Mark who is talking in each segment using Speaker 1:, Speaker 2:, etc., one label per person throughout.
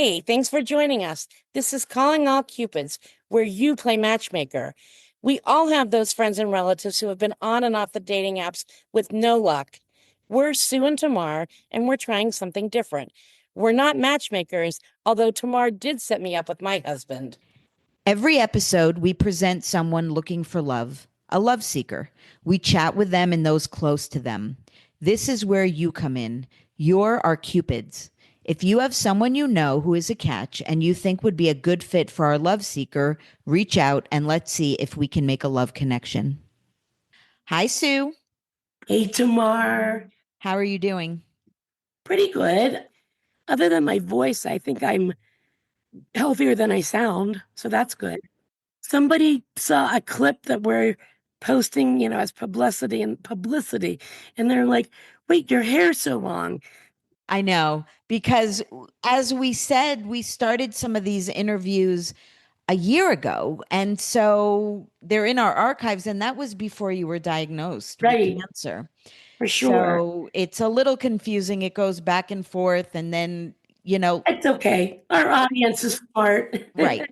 Speaker 1: Hey, thanks for joining us. This is Calling All Cupids, where you play matchmaker. We all have those friends and relatives who have been on and off the dating apps with no luck. We're Sue and Tamar, and we're trying something different. We're not matchmakers, although Tamar did set me up with my husband.
Speaker 2: Every episode, we present someone looking for love, a love seeker. We chat with them and those close to them. This is where you come in. You're our Cupids. If you have someone you know who is a catch and you think would be a good fit for our love seeker, reach out and let's see if we can make a love connection. Hi, Sue.
Speaker 1: Hey, Tamar.
Speaker 2: How are you doing?
Speaker 1: Pretty good. Other than my voice, I think I'm healthier than I sound, so that's good. Somebody saw a clip that we're posting, as publicity, and they're like, "Wait, your hair's so long."
Speaker 2: I know, because as we said, we started some of these interviews a year ago. And so they're in our archives. And that was before you were diagnosed with
Speaker 1: Right,
Speaker 2: cancer.
Speaker 1: for sure.
Speaker 2: So it's a little confusing. It goes back and forth. And then, you know,
Speaker 1: It's okay. Our audience is smart.
Speaker 2: right.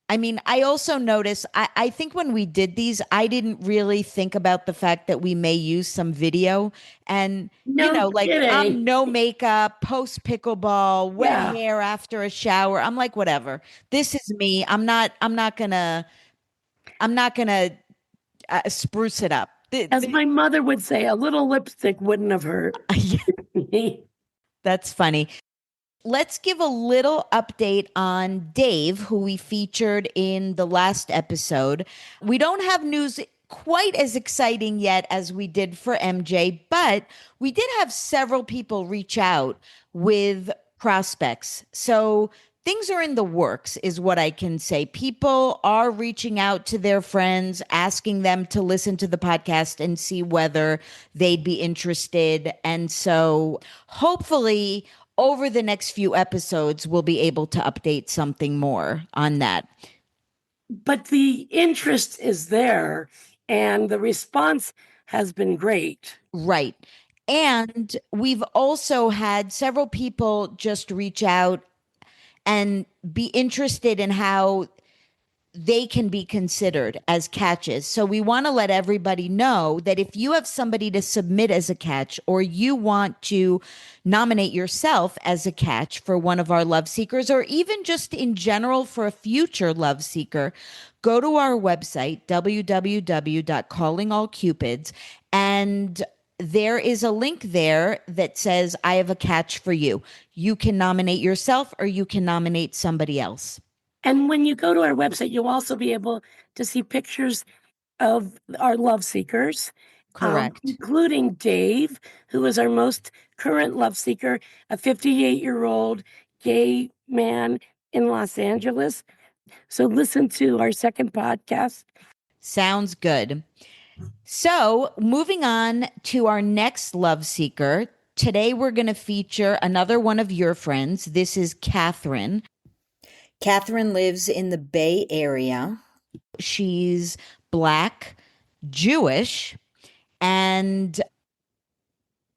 Speaker 2: I mean, I also notice, I think when we did these, I didn't really think about the fact that we may use some video. And,
Speaker 1: No
Speaker 2: like I'm
Speaker 1: kidding.
Speaker 2: no makeup, post pickleball, wet
Speaker 1: Yeah.
Speaker 2: hair after a shower. I'm like, whatever. This is me. I'm not gonna spruce it up.
Speaker 1: As my mother would say, a little lipstick wouldn't have hurt.
Speaker 2: That's funny. Let's give a little update on Dave, who we featured in the last episode. We don't have news quite as exciting yet as we did for MJ, but we did have several people reach out with prospects. So things are in the works, is what I can say. People are reaching out to their friends, asking them to listen to the podcast and see whether they'd be interested. And so hopefully, over the next few episodes, we'll be able to update something more on that.
Speaker 1: But the interest is there, and the response has been great.
Speaker 2: Right. And we've also had several people just reach out and be interested in how they can be considered as catches. So we want to let everybody know that if you have somebody to submit as a catch, or you want to nominate yourself as a catch for one of our love seekers, or even just in general for a future love seeker, go to our website, www.callingallcupids, and there is a link there that says, I have a catch for you. You can nominate yourself or you can nominate somebody else.
Speaker 1: And when you go to our website, you'll also be able to see pictures of our love seekers,
Speaker 2: Correct.
Speaker 1: including Dave, who is our most current love seeker, a 58-year-old gay man in Los Angeles. So listen to our second podcast.
Speaker 2: Sounds good. So, moving on to our next love seeker. Today, we're going to feature another one of your friends. This is Katherine. Katherine lives in the Bay Area. She's Black, Jewish, and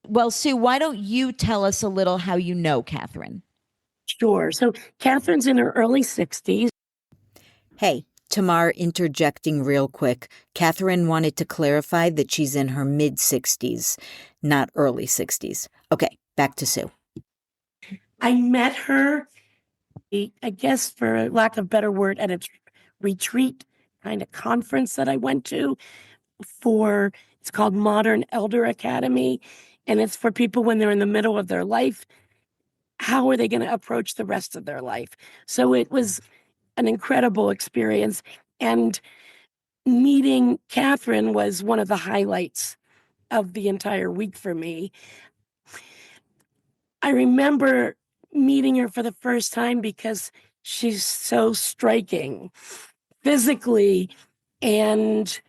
Speaker 2: well, Sue, why don't you tell us a little how you know Katherine?
Speaker 1: Sure. So Catherine's in her early 60s.
Speaker 2: Hey, Tamar interjecting real quick. Katherine wanted to clarify that she's in her mid 60s, not early 60s. Okay, back to Sue.
Speaker 1: I met her, I guess, for lack of a better word, at a retreat kind of conference that I went to it's called Modern Elder Academy. And it's for people when they're in the middle of their life. How are they going to approach the rest of their life? So it was an incredible experience. And meeting Katherine was one of the highlights of the entire week for me. I remember meeting her for the first time because she's so striking physically, and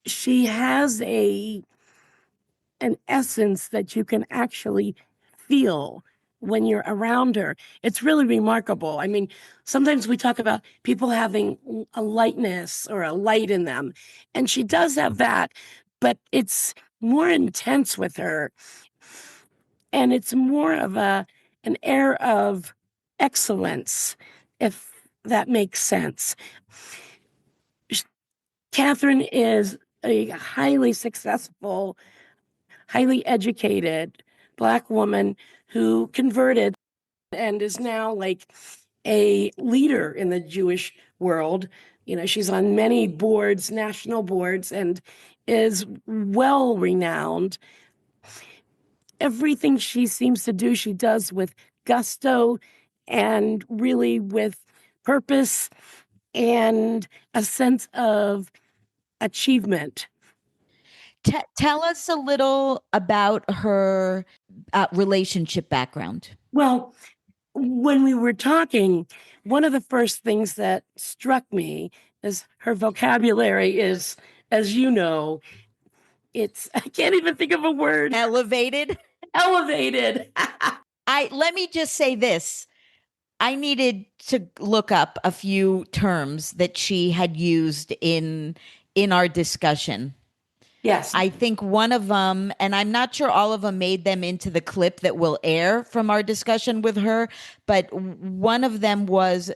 Speaker 1: she has an essence that you can actually feel when you're around her. It's really remarkable. I mean, sometimes we talk about people having a lightness or a light in them, and she does have that, but it's more intense with her. And it's more of an air of excellence, if that makes sense. Katherine is a highly successful, highly educated Black woman who converted and is now like a leader in the Jewish world. You know, she's on many boards, national boards, and is well renowned. Everything she seems to do, she does with gusto and really with purpose and a sense of achievement.
Speaker 2: Tell us a little about her relationship background.
Speaker 1: Well, when we were talking, one of the first things that struck me is her vocabulary is, as you know, I can't even think of a word,
Speaker 2: Elevated.
Speaker 1: elevated.
Speaker 2: I let me just say this. I needed to look up a few terms that she had used in our discussion.
Speaker 1: Yes,
Speaker 2: I think one of them, and I'm not sure all of them made them into the clip that will air from our discussion with her, but one of them was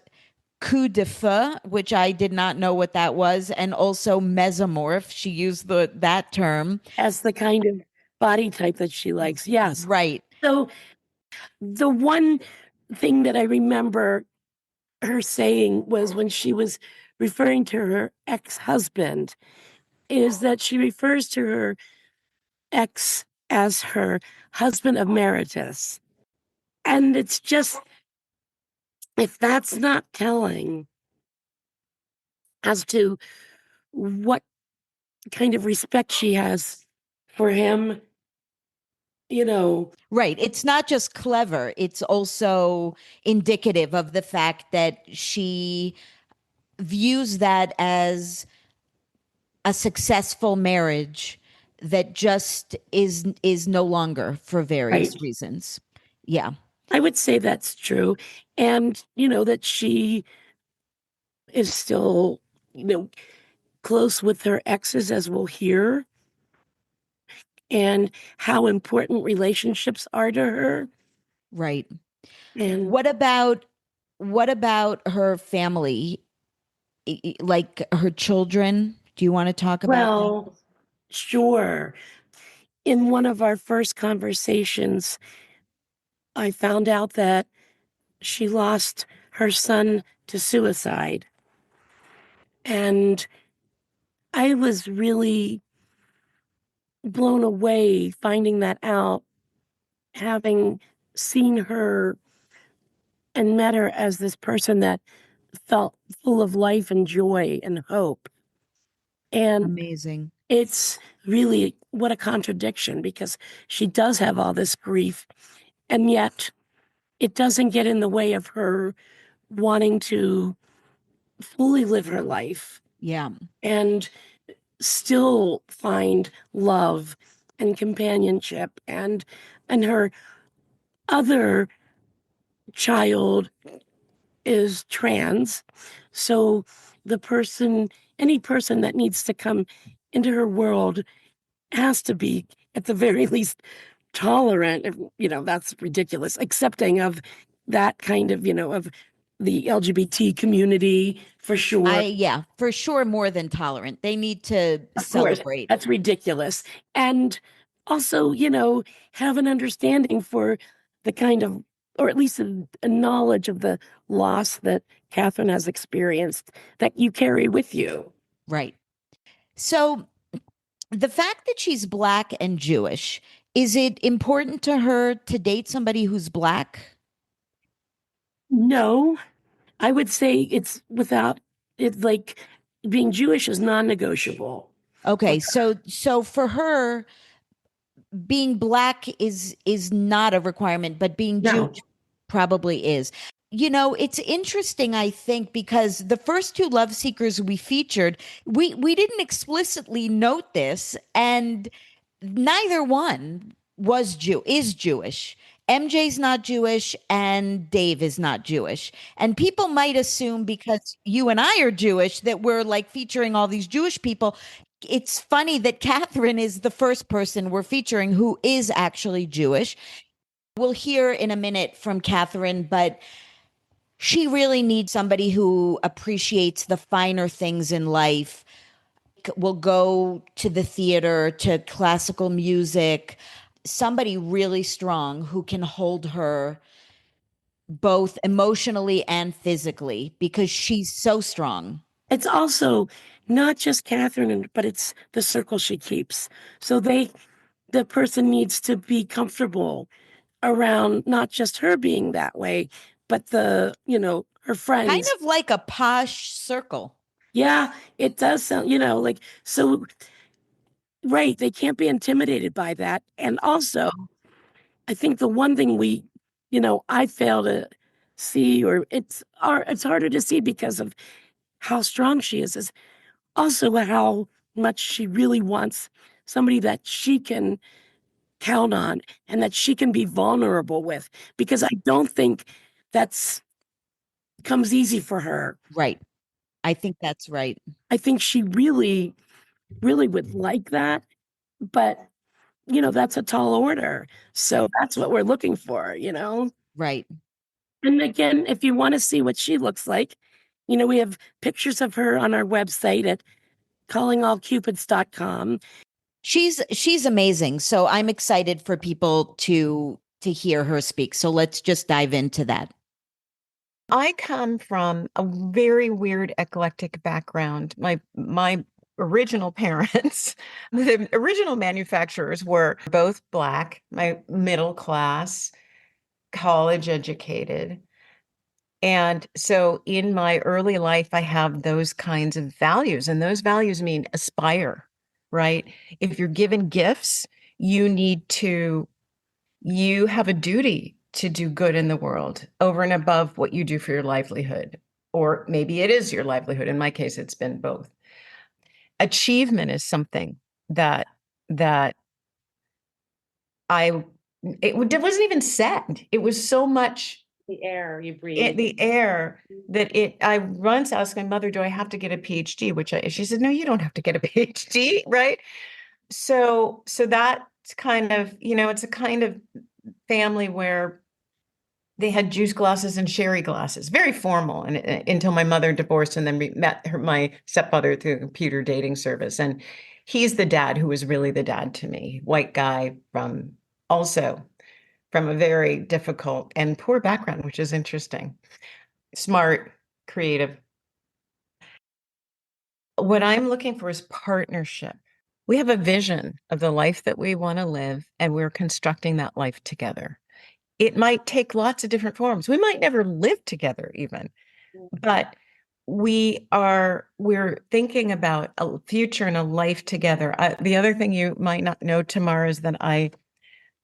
Speaker 2: coup de feu, which I did not know what that was, and also mesomorph. She used that term.
Speaker 1: as the kind of body type that she likes. Yes.
Speaker 2: Right.
Speaker 1: So the one thing that I remember her saying was when she was referring to her ex-husband, is that she refers to her ex as her husband emeritus. And it's just, if that's not telling as to what kind of respect she has for him, you know,
Speaker 2: Right. It's not just clever, it's also indicative of the fact that she views that as a successful marriage that just is no longer for various
Speaker 1: right.
Speaker 2: reasons. Yeah.
Speaker 1: I would say that's true. And, that she is still, close with her exes, as we'll hear, and how important relationships are to her.
Speaker 2: Right.
Speaker 1: And,
Speaker 2: What about her family? Like her children? Do you want to talk about that?
Speaker 1: well, sure. In one of our first conversations, I found out that she lost her son to suicide. And I was really blown away finding that out, having seen her and met her as this person that felt full of life and joy and hope. And
Speaker 2: Amazing.
Speaker 1: it's really what a contradiction, because she does have all this grief, and yet it doesn't get in the way of her wanting to fully live her life
Speaker 2: Yeah.
Speaker 1: and still find love and companionship, and her other child is trans. So the person, any person that needs to come into her world has to be, at the very least, tolerant. That's ridiculous. Accepting of that kind of, of the LGBT community, for sure.
Speaker 2: Yeah, for sure more than tolerant. They need to
Speaker 1: Of course,
Speaker 2: celebrate.
Speaker 1: that's ridiculous. And also, have an understanding for the kind of, or at least a knowledge of the loss that Katherine has experienced that you carry with you.
Speaker 2: Right. So the fact that she's black and Jewish, is it important to her to date somebody who's black?
Speaker 1: No, I would say it's without it, like being Jewish is non negotiable.
Speaker 2: Okay, so for her, being black is not a requirement, but being Jewish
Speaker 1: No,
Speaker 2: probably is. It's interesting, I think, because the first two love seekers we featured, we didn't explicitly note this, and neither one is Jewish. MJ's not Jewish and Dave is not Jewish. And people might assume because you and I are Jewish that we're like featuring all these Jewish people. It's funny that Katherine is the first person we're featuring who is actually Jewish. We'll hear in a minute from Katherine, but She really needs somebody who appreciates the finer things in life, will go to the theater, to classical music, somebody really strong who can hold her both emotionally and physically because she's so strong.
Speaker 1: It's also not just Catherine, but it's the circle she keeps. So the person needs to be comfortable around not just her being that way, but her
Speaker 2: Kind
Speaker 1: friends.
Speaker 2: of like a posh circle.
Speaker 1: Yeah, it does sound, like, so, right. They can't be intimidated by that. And also, I think the one thing I fail to see, or it's harder to see because of how strong she is also how much she really wants somebody that she can count on and that she can be vulnerable with, because I don't think that's comes easy for her.
Speaker 2: Right. I think that's right.
Speaker 1: I think she really, really would like that, but that's a tall order. So that's what we're looking for.
Speaker 2: Right.
Speaker 1: And again, if you want to see what she looks like, we have pictures of her on our website at callingallcupids.com.
Speaker 2: She's amazing. So I'm excited for people to hear her speak. So let's just dive into that.
Speaker 3: I come from a very weird eclectic background. My original parents, the original manufacturers were both Black, my middle class, college educated. And so in my early life, I have those kinds of values, and those values mean aspire, right? If you're given gifts, you need to you have a duty to do good in the world over and above what you do for your livelihood. Or maybe it is your livelihood. In my case, it's been both. Achievement is something that I it wasn't even said. It was so much
Speaker 1: The air you breathe.
Speaker 3: the air that I once asked my mother, do I have to get a PhD? She said, no, you don't have to get a PhD, right? So that's kind of, it's a kind of family where they had juice glasses and sherry glasses, very formal, and until my mother divorced, and then we met my stepfather through a computer dating service, and he's the dad who was really the dad to me, white guy also from a very difficult and poor background, which is interesting, smart, creative. What I'm looking for is partnership. We have a vision of the life that we want to live, and we're constructing that life together. It might take lots of different forms. We might never live together even, but we're thinking about a future and a life together. The other thing you might not know, Tamara, is that I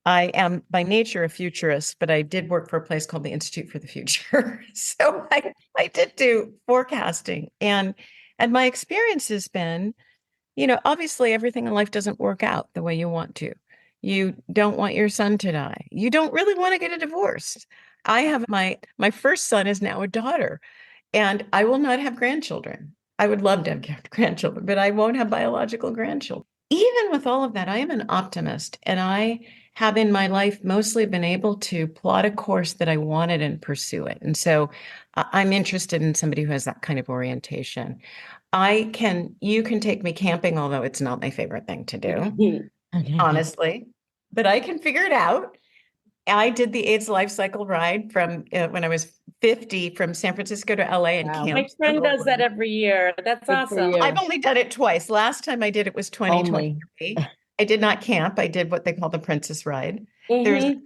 Speaker 3: am by nature a futurist, but I did work for a place called the Institute for the Future. So I did do forecasting, and my experience has been, obviously everything in life doesn't work out the way you want to. You don't want your son to die. You don't really want to get a divorce. I have my first son is now a daughter, and I will not have grandchildren. I would love to have grandchildren, but I won't have biological grandchildren. Even with all of that, I am an optimist, and I have in my life mostly been able to plot a course that I wanted and pursue it. And so I'm interested in somebody who has that kind of orientation. You can take me camping, although it's not my favorite thing to do, honestly, but I can figure it out. I did the AIDS life cycle ride from when I was 50 from San Francisco to LA and
Speaker 2: Wow.
Speaker 1: My
Speaker 3: camped.
Speaker 1: friend does that every year. That's
Speaker 2: Good for
Speaker 1: awesome.
Speaker 2: you.
Speaker 3: I've only done it twice. Last time I did it was
Speaker 2: Only.
Speaker 3: 2023. I did not camp. I did what they call the princess ride. There's
Speaker 1: Mhm.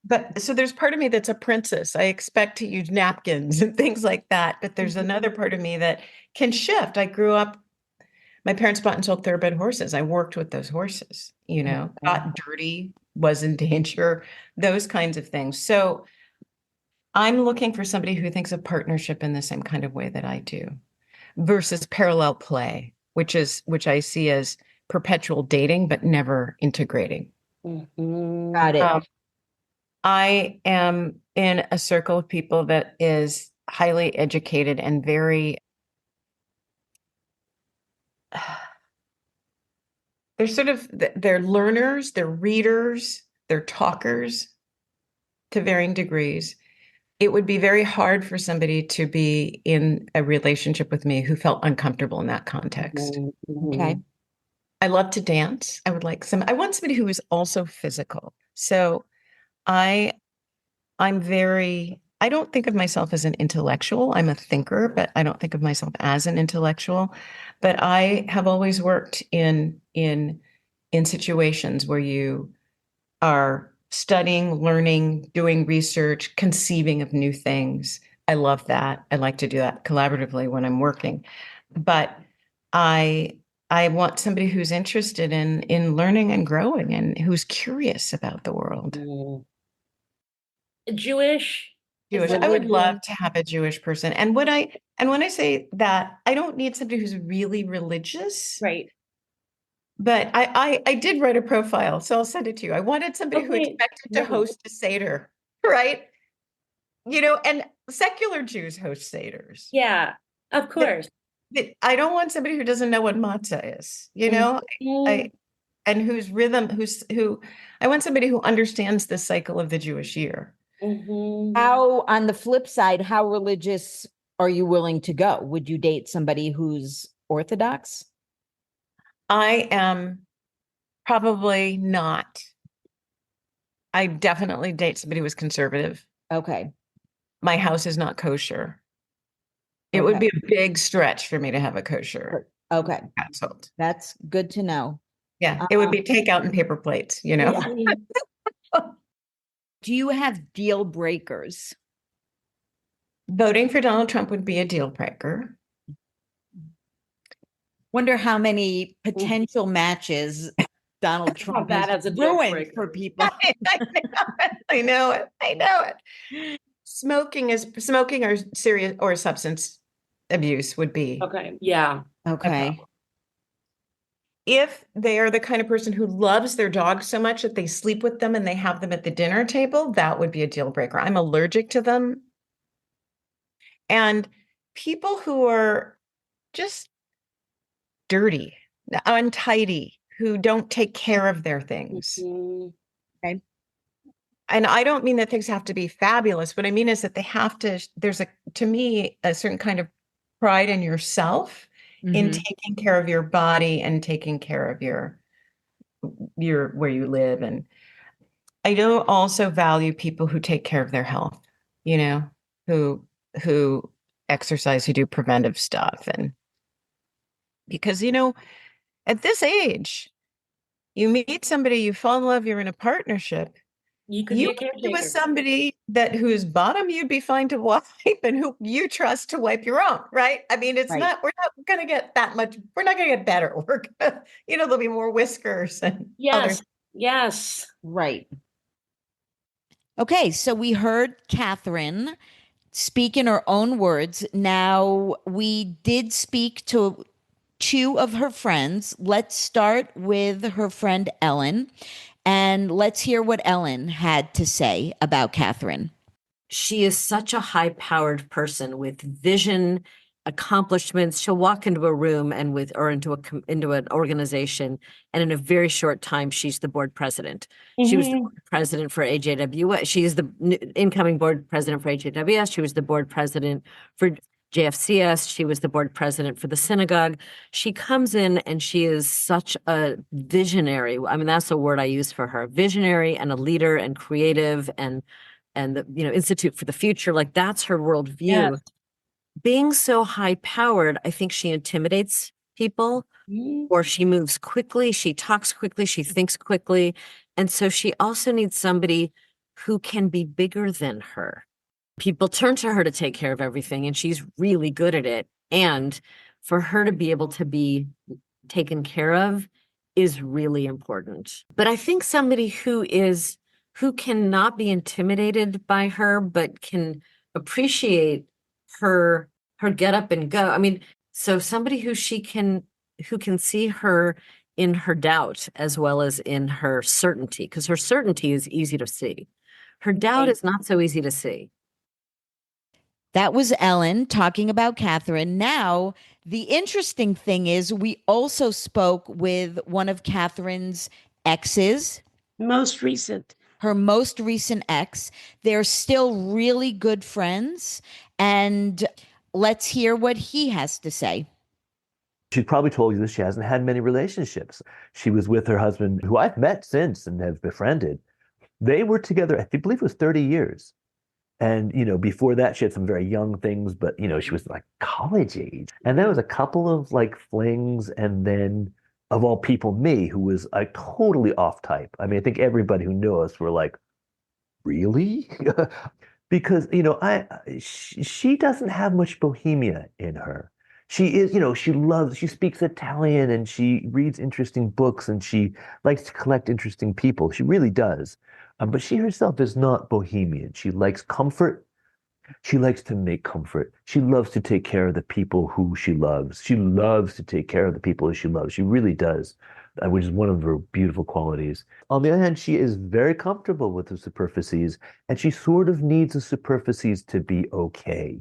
Speaker 3: But so there's part of me that's a princess. I expect to use napkins and things like that. But there's another part of me that can shift. I grew up, my parents bought and sold thoroughbred horses. I worked with those horses, got dirty, was in danger, those kinds of things. So I'm looking for somebody who thinks of partnership in the same kind of way that I do versus parallel play, which I see as perpetual dating, but never integrating.
Speaker 1: Mhm.
Speaker 2: Got it.
Speaker 3: I am in a circle of people that is highly educated and very, they're learners, they're readers, they're talkers to varying degrees, it would be very hard for somebody to be in a relationship with me who felt uncomfortable in that context.
Speaker 2: Okay.
Speaker 3: I love to dance. I want somebody who is also physical. So I I don't think of myself as an intellectual. I'm a thinker, but I don't think of myself as an intellectual. But I have always worked in situations where you are studying, learning, doing research, conceiving of new things. I love that. I like to do that collaboratively when I'm working. But I I want somebody who's interested in learning and growing and who's curious about the world.
Speaker 4: Jewish? Is
Speaker 3: Jewish.
Speaker 4: that
Speaker 3: I would
Speaker 4: what
Speaker 3: love
Speaker 4: you-
Speaker 3: to have a Jewish person. And when I say that, I don't need somebody who's really religious.
Speaker 4: Right.
Speaker 3: But I did write a profile, so I'll send it to you. I wanted somebody who
Speaker 4: Okay,
Speaker 3: expected to
Speaker 4: great.
Speaker 3: host a seder, right? And secular Jews host seders.
Speaker 4: Yeah, of course.
Speaker 3: I don't want somebody who doesn't know what matzah is,
Speaker 4: Mhm.
Speaker 3: and who I want somebody who understands the cycle of the Jewish year.
Speaker 4: Mhm.
Speaker 2: How, on the flip side, how religious are you willing to go? Would you date somebody who's Orthodox?
Speaker 3: I am probably not. I definitely date somebody who is conservative.
Speaker 2: Okay.
Speaker 3: My house is not kosher. It would
Speaker 2: Okay.
Speaker 3: be a big stretch for me to have a kosher
Speaker 2: Okay.
Speaker 3: household.
Speaker 2: That's good to know.
Speaker 3: Yeah, it would be takeout and paper plates,
Speaker 4: Mhm.
Speaker 2: Do you have deal breakers?
Speaker 3: Voting for Donald Trump would be a deal breaker.
Speaker 2: Wonder how many potential matches Donald Trump
Speaker 4: that
Speaker 2: has
Speaker 4: as a deal
Speaker 2: ruined
Speaker 4: breaker.
Speaker 2: for people.
Speaker 3: I know it. I know it. Smoking or serious or substance abuse would be.
Speaker 4: Okay, yeah.
Speaker 2: Okay.
Speaker 3: If they are the kind of person who loves their dog so much that they sleep with them and they have them at the dinner table, that would be a deal breaker. I'm allergic to them. And people who are just dirty, untidy, who don't take care of their things.
Speaker 4: Mhm.
Speaker 2: Okay.
Speaker 3: And I don't mean that things have to be fabulous. What I mean is that to me, a certain kind of pride in yourself in
Speaker 2: Mhm.
Speaker 3: taking care of your body and taking care of your where you live. And I do also value people who take care of their health, you know, who who exercise, who do preventive stuff. And because, at this age, you meet somebody, you fall in love, you're in a partnership.
Speaker 4: You could
Speaker 3: You
Speaker 4: be a
Speaker 3: would be with
Speaker 4: caretaker.
Speaker 3: somebody whose bottom you'd be fine to wipe and who you trust to wipe your own, right? I mean,
Speaker 2: Right.
Speaker 3: we're not going to get that much, we're not going to get better. There'll be more whiskers and other.
Speaker 4: Yes, yes.
Speaker 2: Right. Okay, so we heard Katherine speak in her own words. Now, we did speak to two of her friends. Let's start with her friend Ellen, and let's hear what Ellen had to say about Katherine.
Speaker 5: She is such a high-powered person with vision, accomplishments. She'll walk into a room and into an organization, and in a very short time, she's the board president. She was the
Speaker 4: Mhm.
Speaker 5: board president for AJWS. She is the incoming board president for AJWS. She was the board president for JFCS. She was the board president for the synagogue. She comes in and she is such a visionary. I mean, that's the word I use for her. Visionary and a leader and creative and the Institute for the Future, like that's her worldview.
Speaker 4: Yes.
Speaker 5: Being so high powered, I think she intimidates people,
Speaker 4: Mhm.
Speaker 5: or she moves quickly, she talks quickly, she thinks quickly. And so she also needs somebody who can be bigger than her. People turn to her to take care of everything, and she's really good at it. And for her to be able to be taken care of is really important. But I think somebody who cannot be intimidated by her, but can appreciate her get up and go. I mean, so somebody who can see her in her doubt as well as in her certainty, because her certainty is easy to see. Her doubt
Speaker 4: Right.
Speaker 5: is not so easy to see.
Speaker 2: That was Ellen talking about Katherine. Now, the interesting thing is, we also spoke with one of Katherine's exes.
Speaker 1: Most recent
Speaker 2: her most recent ex. They're still really good friends. And let's hear what he has to say.
Speaker 6: She probably told you that she hasn't had many relationships. She was with her husband, who I've met since and have befriended. They were together, I believe it was 30 years. And, before that, she had some very young things, but, she was like college age. And there was a couple of like flings. And then, of all people, me, who was like totally off type. I mean, I think everybody who knew us were like, really? Because, she doesn't have much bohemia in her. She is, she speaks Italian and she reads interesting books and she likes to collect interesting people. She really does. But she herself is not bohemian. She likes comfort. She likes to make comfort. She loves to take care of the people who she loves. She loves to take care of the people who she loves. She really does, which is one of her beautiful qualities. On the other hand, she is very comfortable with the superficies, and she sort of needs the superficies to be okay.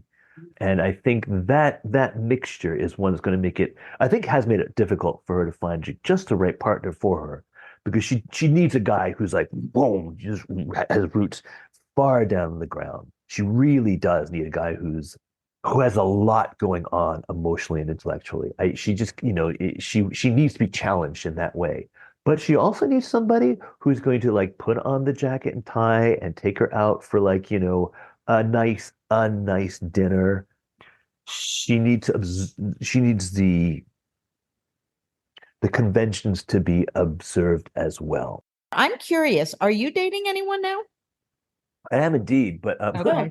Speaker 6: And I think that mixture is one that's going to make it, I think has made it difficult for her to find just the right partner for her. Because she needs a guy who's like, boom, just has roots far down the ground. She really does need a guy who has a lot going on emotionally and intellectually. She just, she needs to be challenged in that way. But she also needs somebody who's going to like put on the jacket and tie and take her out for like, a nice dinner. She needs the conventions to be observed as well.
Speaker 2: I'm curious, are you dating anyone now?
Speaker 6: I am indeed, but
Speaker 2: Okay.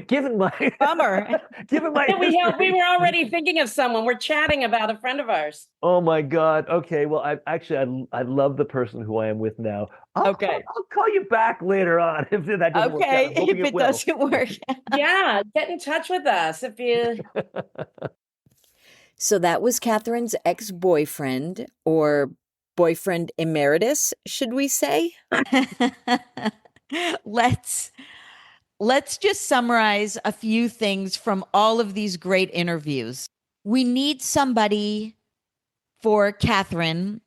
Speaker 6: given my
Speaker 2: Bummer.
Speaker 6: given my
Speaker 4: Yeah, we
Speaker 6: history,
Speaker 4: were already thinking of someone. We're chatting about a friend of ours.
Speaker 6: oh my God. Okay, well, I love the person who I am with now. I'll
Speaker 2: Okay.
Speaker 6: I'll call you back later on if that doesn't work out.
Speaker 2: Okay,
Speaker 6: I'm hoping
Speaker 2: if it
Speaker 6: will.
Speaker 2: doesn't work.
Speaker 4: Yeah, get in touch with us if you.
Speaker 7: So that was Catherine's ex-boyfriend, or boyfriend emeritus, should we say?
Speaker 2: let's let's just summarize a few things from all of these great interviews. We need somebody for Catherine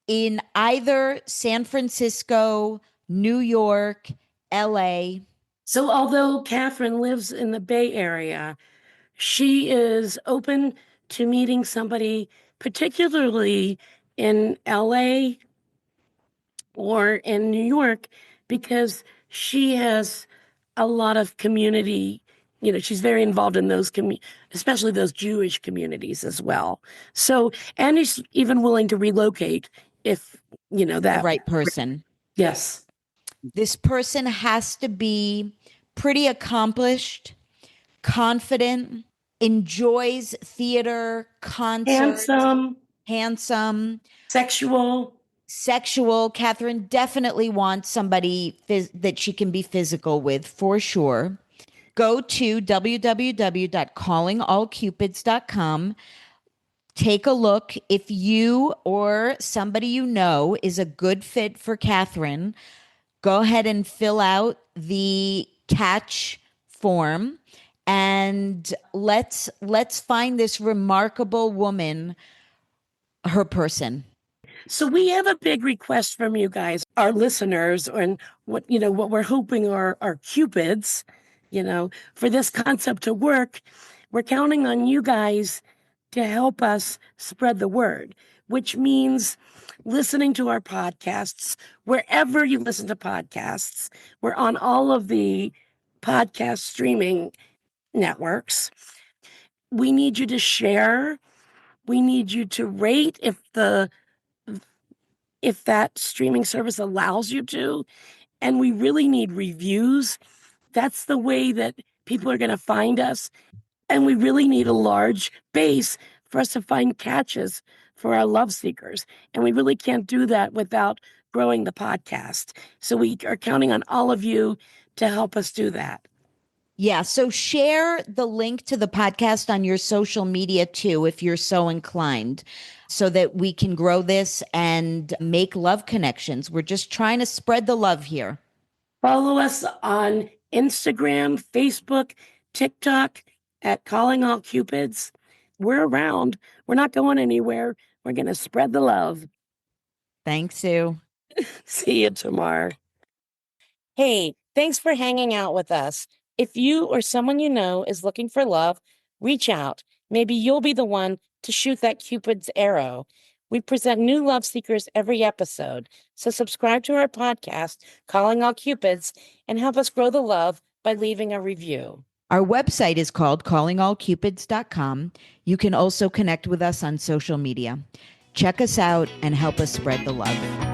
Speaker 2: in either San Francisco, New York, LA.
Speaker 1: So, although Catherine lives in the Bay Area, she is open to meeting somebody, particularly in LA or in New York, because she has a lot of community. She's very involved in those especially those Jewish communities as well. So, and she's even willing to relocate if,
Speaker 2: The
Speaker 1: that.
Speaker 2: right person.
Speaker 1: Yes.
Speaker 2: This person has to be pretty accomplished, confident, enjoys theater, concerts, handsome,
Speaker 1: Sexual.
Speaker 2: sexual. Catherine definitely wants somebody that she can be physical with for sure. Go to www.callingallcupids.com. Take a look. If you or somebody you know is a good fit for Catherine, go ahead and fill out the catch form, and let's find this remarkable woman her person.
Speaker 1: So we have a big request from you guys, our listeners, and what we're hoping are cupids, for this concept to work. We're counting on you guys to help us spread the word, which means listening to our podcasts wherever you listen to podcasts. We're on all of the podcast streaming networks. We need you to share. We need you to rate if that streaming service allows you to. And we really need reviews. That's the way that people are going to find us. And we really need a large base for us to find catches for our love seekers. And we really can't do that without growing the podcast. So we are counting on all of you to help us do that.
Speaker 2: Yeah, so share the link to the podcast on your social media too, if you're so inclined, so that we can grow this and make love connections. We're just trying to spread the love here.
Speaker 1: Follow us on Instagram, Facebook, TikTok at Calling All Cupids. We're around. We're not going anywhere. We're going to spread the love.
Speaker 2: Thanks, Sue.
Speaker 1: See you tomorrow.
Speaker 4: Hey, thanks for hanging out with us. If you or someone you know is looking for love, reach out. Maybe you'll be the one to shoot that Cupid's arrow. We present new love seekers every episode. So subscribe to our podcast, Calling All Cupids, and help us grow the love by leaving a review.
Speaker 2: Our website is called callingallcupids.com. You can also connect with us on social media. Check us out and help us spread the love.